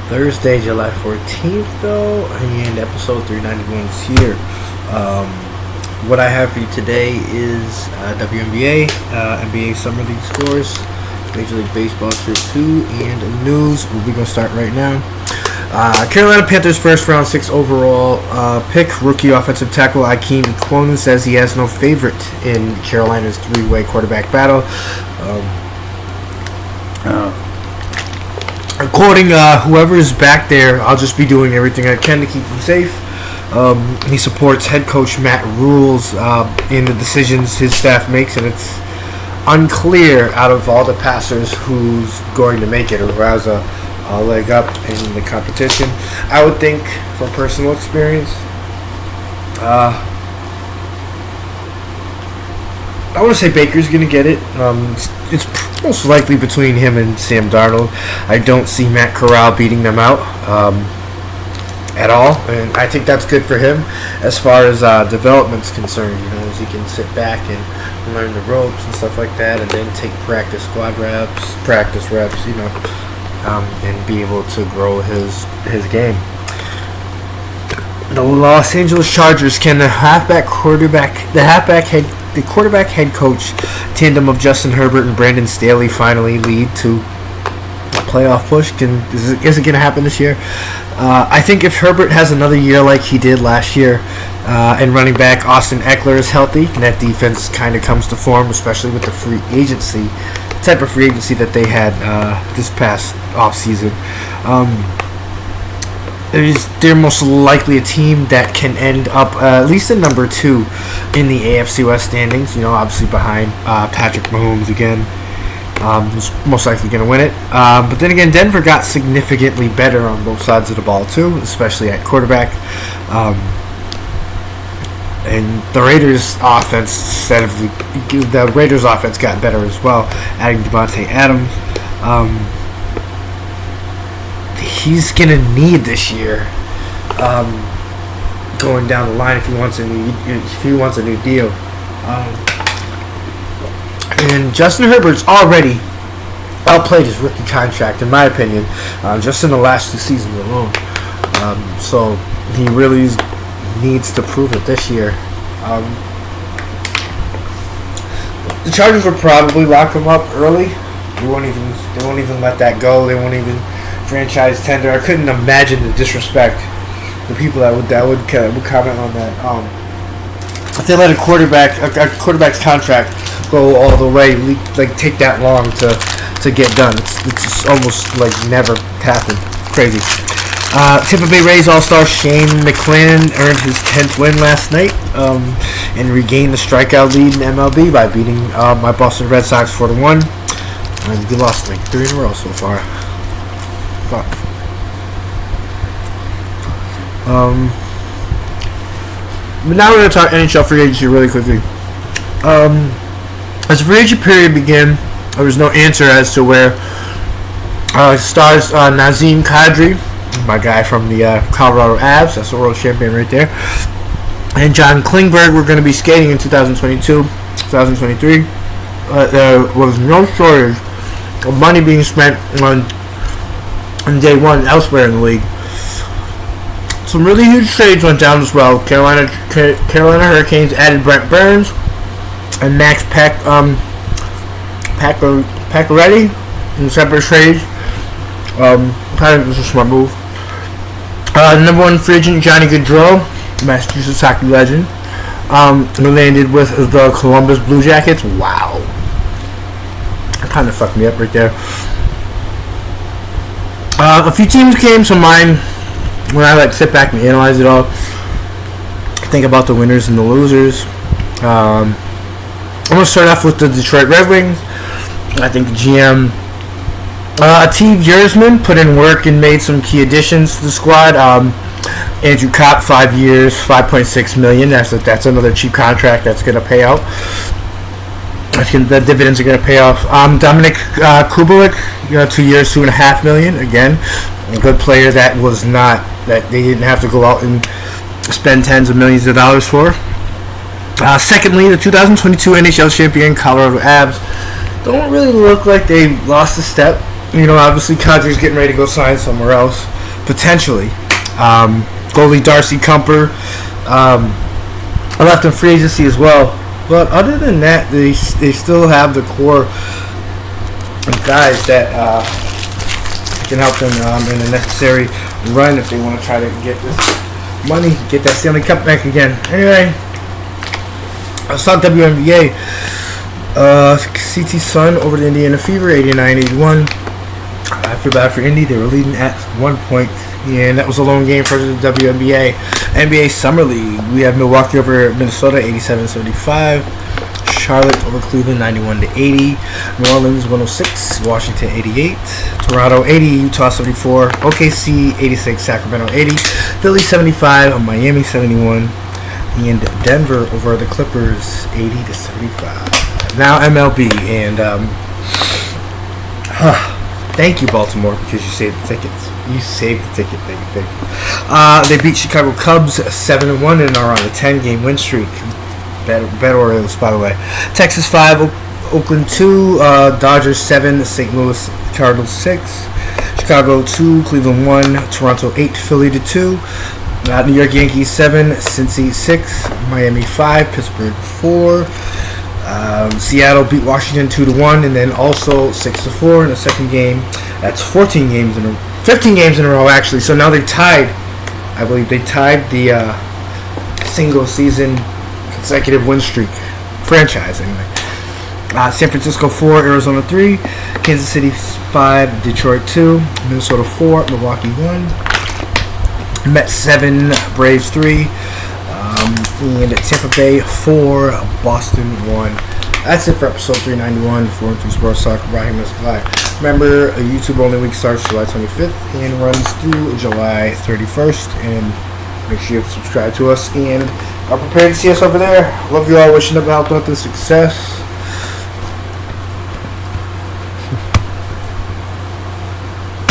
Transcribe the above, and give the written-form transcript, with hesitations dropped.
Thursday, July 14th, though, and episode 391 is here. What I have for you today is WNBA, NBA Summer League scores, Major League Baseball Tier 2, and news. We're going to start right now. Carolina Panthers first round 6 overall pick, rookie offensive tackle Akeem Ekwonu says he has no favorite in Carolina's three-way quarterback battle. According whoever is back there, I'll just be doing everything I can to keep him safe. He supports head coach Matt Rule's in the decisions his staff makes, and it's unclear out of all the passers who's going to make it or who has a leg up in the competition. I would think, from personal experience, I want to say Baker's going to get it. It's most likely between him and Sam Darnold. I don't see Matt Corral beating them out at all, and I think that's good for him as far as development's concerned. You know, as he can sit back and learn the ropes and stuff like that, and then take practice reps, you know, and be able to grow his game. The Los Angeles Chargers can the quarterback head coach tandem of Justin Herbert and Brandon Staley finally lead to a playoff push? Is it going to happen this year? I think if Herbert has another year like he did last year, and running back Austin Eckler is healthy, and that defense kind of comes to form, especially with the type of free agency that they had this past offseason. They're most likely a team that can end up at least in number 2 in the AFC West standings. You know, obviously behind Patrick Mahomes again, who's most likely going to win it. But then again, Denver got significantly better on both sides of the ball too, especially at quarterback. And the Raiders' offense got better as well, adding Devontae Adams. He's gonna need this year, going down the line if he wants a new deal. And Justin Herbert's already outplayed his rookie contract, in my opinion, just in the last 2 seasons alone. So he really needs to prove it this year. The Chargers will probably lock him up early. They won't even let that go. They won't even franchise tender. I couldn't imagine the disrespect. The people that would comment on that. If they let a quarterback's contract go all the way, like take that long to get done, it's almost like never happened. Crazy. Tampa Bay Rays All-Star Shane McClanahan earned his 10th win last night and regained the strikeout lead in MLB by beating my Boston Red Sox 4-1. And he lost like 3 in a row so far. Fuck. But now we're going to talk NHL free agency really quickly. As the free agent period began, there was no answer as to where stars Nazem Kadri, my guy from the Colorado Avs, that's the world champion right there, and John Klingberg were going to be skating in 2022, 2023. There was no shortage of money being spent on day one elsewhere in the league. Some really huge trades went down as well. Carolina Hurricanes added Brent Burns and Max Pacioretty in separate trades. Kind of just a smart move. Number 1 free agent Johnny Gaudreau, Massachusetts hockey legend, who landed with the Columbus Blue Jackets. Wow. That kind of fucked me up right there. A few teams came to mind when I sit back and analyze it all. Think about the winners and the losers. I'm going to start off with the Detroit Red Wings. I think the GM, T. Jersman, put in work and made some key additions to the squad. Andrew Kopp, 5 years, $5.6 million. That's another cheap contract that's going to pay out. The dividends are going to pay off. Dominic Kubalik, 2 years, $2.5 million. Again, a good player that they didn't have to go out and spend tens of millions of dollars for. Secondly, the 2022 NHL champion Colorado Avs don't really look like they lost a step. Obviously Kadri's getting ready to go sign somewhere else, potentially. Goalie Darcy Kumper left in free agency as well. But other than that, they still have the core of guys that can help them in the necessary run if they want to try to get this money, get that Stanley Cup back again. Anyway, I saw WNBA. CT Sun over the Indiana Fever, 89-81. I feel bad for Indy. They were leading at 1 point, and that was a lone game for the WNBA. NBA Summer League, we have Milwaukee over Minnesota, 87-75. Charlotte over Cleveland, 91-80. New Orleans, 106. Washington, 88. Toronto, 80. Utah, 74. OKC, 86. Sacramento, 80. Philly, 75. Miami, 71. And Denver over the Clippers, 80-75. Now MLB, and thank you, Baltimore, because you saved the tickets. You saved the ticket, thank you. They beat Chicago Cubs 7-1 and are on a 10-game win streak. Better Orioles, by the way. Texas 5, Oakland 2, Dodgers 7, St. Louis Cardinals 6, Chicago 2, Cleveland 1, Toronto 8, Philly 2. New York Yankees 7, Cincy 6, Miami 5, Pittsburgh 4. Seattle beat Washington 2-1, and then also 6-4 in the second game. That's 15 games in a row actually. So now they tied. I believe they tied the single season consecutive win streak franchise anyway. San Francisco 4, Arizona 3, Kansas City 5, Detroit 2, Minnesota 4, Milwaukee 1, Mets 7, Braves 3. And Tampa Bay 4, Boston 1. That's it for episode 391 for Sportstalk. Raheem Live. Remember, a YouTube only week starts July 25th and runs through July 31st. And make sure you subscribe to us and are prepared to see us over there. Love you all. Wishing them health, wealth, and success.